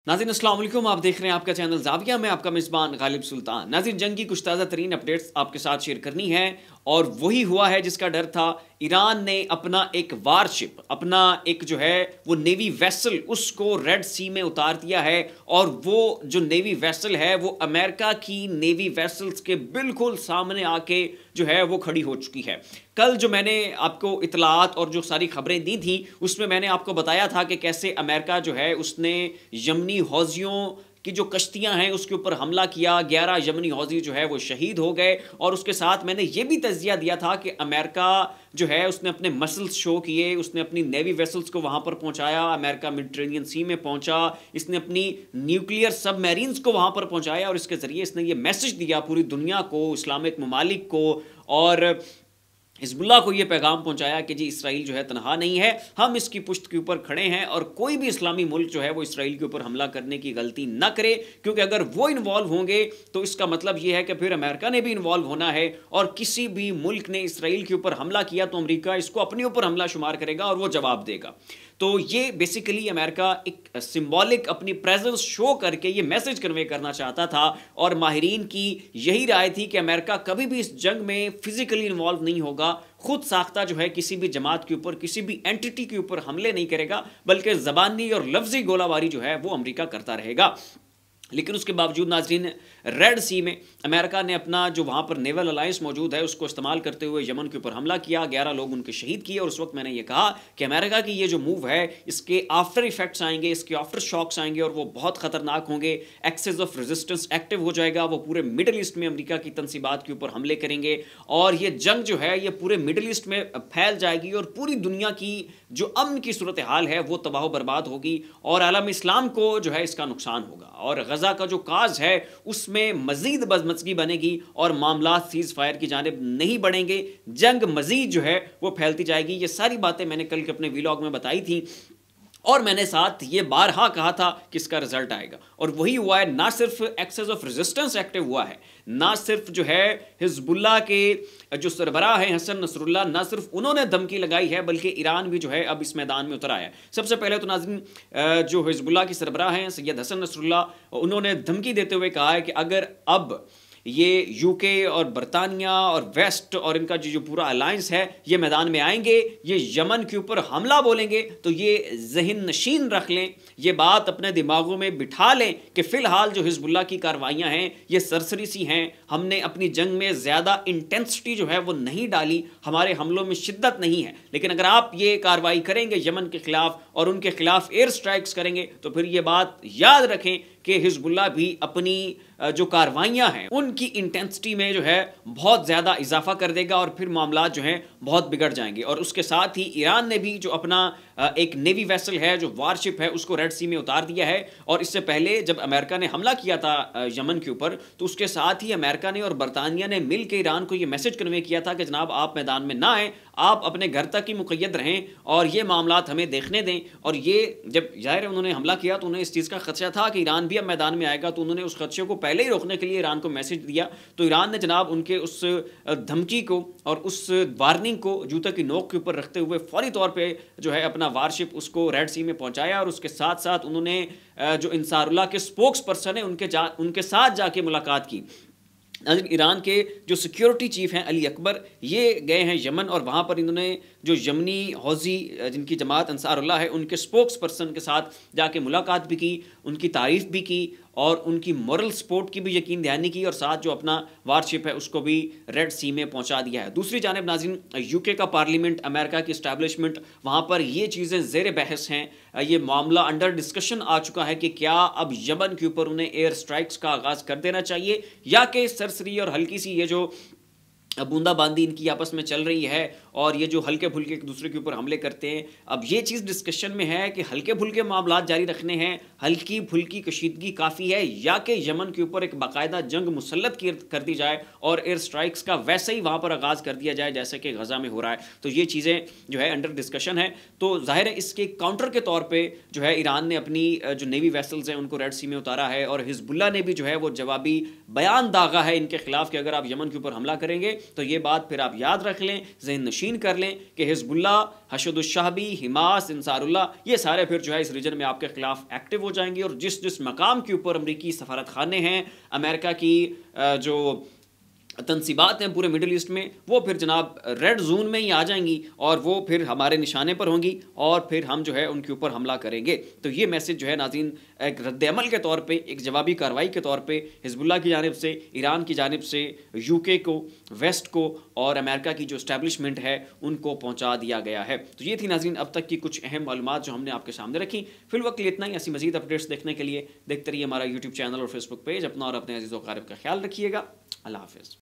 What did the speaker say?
नाज़रीन अस्सलाम वालेकुम, आप देख रहे हैं आपका चैनल ज़ाविया में आपका मेज़बान गालिब सुल्तान। नाज़रीन, जंग की कुछ ताज़ा तरीन अपडेट्स आपके साथ शेयर करनी है और वही हुआ है जिसका डर था। ईरान ने अपना एक वारशिप, अपना एक जो है वो नेवी वेसल, उसको रेड सी में उतार दिया है और वो जो नेवी वेसल है वो अमेरिका की नेवी वेसल्स के बिल्कुल सामने आके जो है वो खड़ी हो चुकी है। कल जो मैंने आपको इतलात और जो सारी खबरें दी थी उसमें मैंने आपको बताया था कि कैसे अमेरिका जो है उसने यमनी हौजियों की जो कश्तियां हैं उसके ऊपर हमला किया। 11 यमनी हौजी जो है वो शहीद हो गए और उसके साथ मैंने ये भी तज्जिया दिया था कि अमेरिका जो है उसने अपने मसल्स शो किए, उसने अपनी नेवी वेसल्स को वहां पर पहुंचाया, अमेरिका मेडिटेरेनियन सी में पहुंचा, इसने अपनी न्यूक्लियर सबमरीन्स को वहां पर पहुंचाया और इसके जरिए इसने ये मैसेज दिया पूरी दुनिया को, इस्लामिक ममालिक को और हिजबुल्लाह को ये पैगाम पहुंचाया कि जी इसराइल जो है तनहा नहीं है, हम इसकी पुश्त के ऊपर खड़े हैं और कोई भी इस्लामी मुल्क जो है वो इसराइल के ऊपर हमला करने की गलती ना करे, क्योंकि अगर वो इन्वॉल्व होंगे तो इसका मतलब ये है कि फिर अमेरिका ने भी इन्वॉल्व होना है और किसी भी मुल्क ने इसराइल के ऊपर हमला किया तो अमेरिका इसको अपने ऊपर हमला शुमार करेगा और वो जवाब देगा। तो ये बेसिकली अमेरिका एक सिंबॉलिक अपनी प्रेजेंस शो करके ये मैसेज कन्वे करना चाहता था और माहिरीन की यही राय थी कि अमेरिका कभी भी इस जंग में फिजिकली इन्वॉल्व नहीं होगा, खुद साख्ता जो है किसी भी जमात के ऊपर, किसी भी एंटिटी के ऊपर हमले नहीं करेगा, बल्कि जबानी और लफ्जी गोलाबारी जो है वो अमेरिका करता रहेगा। लेकिन उसके बावजूद नाजरीन, रेड सी में अमेरिका ने अपना जो वहाँ पर नेवल अलायंस मौजूद है उसको इस्तेमाल करते हुए यमन के ऊपर हमला किया, 11 लोग उनके शहीद किए और उस वक्त मैंने ये कहा कि अमेरिका की ये जो मूव है इसके आफ्टर इफेक्ट्स आएंगे, इसके आफ्टर शॉक्स आएंगे और वो बहुत ख़तरनाक होंगे। एक्सेस ऑफ रेजिस्टेंस एक्टिव हो जाएगा, वो पूरे मिडल ईस्ट में अमेरिका की तनसीबात के ऊपर हमले करेंगे और ये जंग जो है ये पूरे मिडल ईस्ट में फैल जाएगी और पूरी दुनिया की जो अमन की सूरत हाल है वो तबाह बर्बाद होगी और आलम इस्लाम को जो है इसका नुकसान होगा और गजा का जो काज है उसमें मजीद बदमज़गी बनेगी और मामला सीज फायर की जानिब नहीं बढ़ेंगे, जंग मजीद जो है वो फैलती जाएगी। ये सारी बातें मैंने कल के अपने व्लॉग में बताई थी और मैंने साथ ये बारहा कहा था कि इसका रिजल्ट आएगा और वही हुआ है। ना सिर्फ एक्सेस ऑफ रेजिस्टेंस एक्टिव हुआ है, ना सिर्फ जो है हिजबुल्लाह के जो सरबराह हैं हसन नसरुल्लाह, ना सिर्फ उन्होंने धमकी लगाई है बल्कि ईरान भी जो है अब इस मैदान में उतर आया है। सबसे पहले तो नाज़रीन जो हिजबुल्लाह की सरबराह हैं सैयद हसन नसरुल्लाह, उन्होंने धमकी देते हुए कहा है कि अगर अब ये यूके और बरतानिया और वेस्ट और इनका जो पूरा अलायंस है ये मैदान में आएंगे, ये यमन के ऊपर हमला बोलेंगे तो ये जहन नशीन रख लें, ये बात अपने दिमागों में बिठा लें कि फ़िलहाल जो हिजबुल्लाह की कार्रवाइयाँ हैं ये सरसरी सी हैं, हमने अपनी जंग में ज़्यादा इंटेंसिटी जो है वो नहीं डाली, हमारे हमलों में शिद्दत नहीं है, लेकिन अगर आप ये कार्रवाई करेंगे यमन के ख़िलाफ़ और उनके ख़िलाफ़ एयर स्ट्राइक्स करेंगे तो फिर ये बात याद रखें कि हिजबुल्लाह भी अपनी जो कार्रवाइयाँ हैं उनकी इंटेंसिटी में जो है बहुत ज़्यादा इजाफा कर देगा और फिर मामला जो हैं बहुत बिगड़ जाएंगे। और उसके साथ ही ईरान ने भी जो अपना एक नेवी वेसल है, जो वारशिप है, उसको रेड सी में उतार दिया है और इससे पहले जब अमेरिका ने हमला किया था यमन के ऊपर तो उसके साथ ही अमेरिका ने और बरतानिया ने मिल के ईरान को ये मैसेज कन्वे किया था कि जनाब आप मैदान में ना आएँ, आप अपने घर तक ही मुक़य्यद रहें और ये मामलात हमें देखने दें। और ये जब ज़ाहिर है उन्होंने हमला किया तो उन्हें इस चीज़ का खदशा था कि ईरान भी अब मैदान में आएगा, तो उन्होंने उस खदशे को पहले ही रोकने के लिए ईरान को मैसेज दिया। तो ईरान ने जनाब उनके उस धमकी को और उस वार्निंग को जूते की नोक के ऊपर रखते हुए फौरी तौर पे जो है अपना वारशिप उसको रेड सी में पहुंचाया और उसके साथ साथ उन्होंने जो इंसारुल्लाह के स्पोक्स पर्सन है उनके साथ जाके मुलाकात की। ईरान के जो सिक्योरिटी चीफ हैं अली अकबर, ये गए हैं यमन और वहाँ पर इन्होंने जो यमनी हौजी जिनकी जमात अंसारुल्लाह है उनके स्पोक्स पर्सन के साथ जाके मुलाकात भी की, उनकी तारीफ़ भी की और उनकी मॉरल सपोर्ट की भी यकीन दहानी की और साथ जो अपना वारशिप है उसको भी रेड सी में पहुंचा दिया है। दूसरी जानिब नाज़रीन, यूके का पार्लियामेंट, अमेरिका की इस्टेब्लिशमेंट, वहाँ पर ये चीज़ें ज़ेर बहस हैं, ये मामला अंडर डिस्कशन आ चुका है कि क्या अब यमन के ऊपर उन्हें एयर स्ट्राइक्स का आगाज़ कर देना चाहिए या कि सरसरी और हल्की सी ये जो बूंदाबांदी इनकी आपस में चल रही है और ये जो हल्के फुल्के एक दूसरे के ऊपर हमले करते हैं, अब ये चीज़ डिस्कशन में है कि हल्के फुल्के मामलात जारी रखने हैं, हल्की फुल्की कशीदगी काफ़ी है, या कि यमन के ऊपर एक बाकायदा जंग मुसल्लत कर दी जाए और एयर स्ट्राइक्स का वैसे ही वहाँ पर आगाज़ कर दिया जाए जैसे कि गजा में हो रहा है। तो ये चीज़ें जो है अंडर डिस्कशन है। तो ज़ाहिर है इसके काउंटर के तौर पर जो है ईरान ने अपनी जो नेवी वेसल्स हैं उनको रेड सी में उतारा है और हिजबुल्लाह ने भी जो है वो जवाबी बयान दागा है इनके खिलाफ कि अगर आप यमन के ऊपर हमला करेंगे तो ये बात फिर आप याद रख लें, ज़हन जानशीन कर लें कि हिजबुल्लाह, हशदुश्शाहबी, हिमास, इंसारुल्लाह, ये सारे फिर जो है इस रीजन में आपके खिलाफ एक्टिव हो जाएंगे और जिस जिस मकाम के ऊपर अमरीकी सफारत खाने हैं, अमेरिका की जो तनसीबात हैं पूरे मिडिल ईस्ट में, वो फिर जनाब रेड जोन में ही आ जाएंगी और वो फिर हमारे निशाने पर होंगी और फिर हम जो है उनके ऊपर हमला करेंगे। तो ये मैसेज जो है नाज़रीन एक रद्द-ए-अमल के तौर पे, एक जवाबी कार्रवाई के तौर पे हिजबुल्लाह की जानिब से, ईरान की जानिब से यूके को, वेस्ट को और अमेरिका की जो एस्टैब्लिशमेंट है उनको पहुँचा दिया गया है। तो ये थी नाज़रीन अब तक की कुछ अहम मालूमात जो हमने आपके सामने रखी। फिलवक्त के लिए इतना ही। ऐसी मज़ीद अपडेट्स देखने के लिए देखते रहिए हमारा यूट्यूब चैनल और फेसबुक पेज। अपना और अपने अज़ीज़ व अक़ारिब का ख्याल रखिएगा। अल्लाह हाफ़िज़।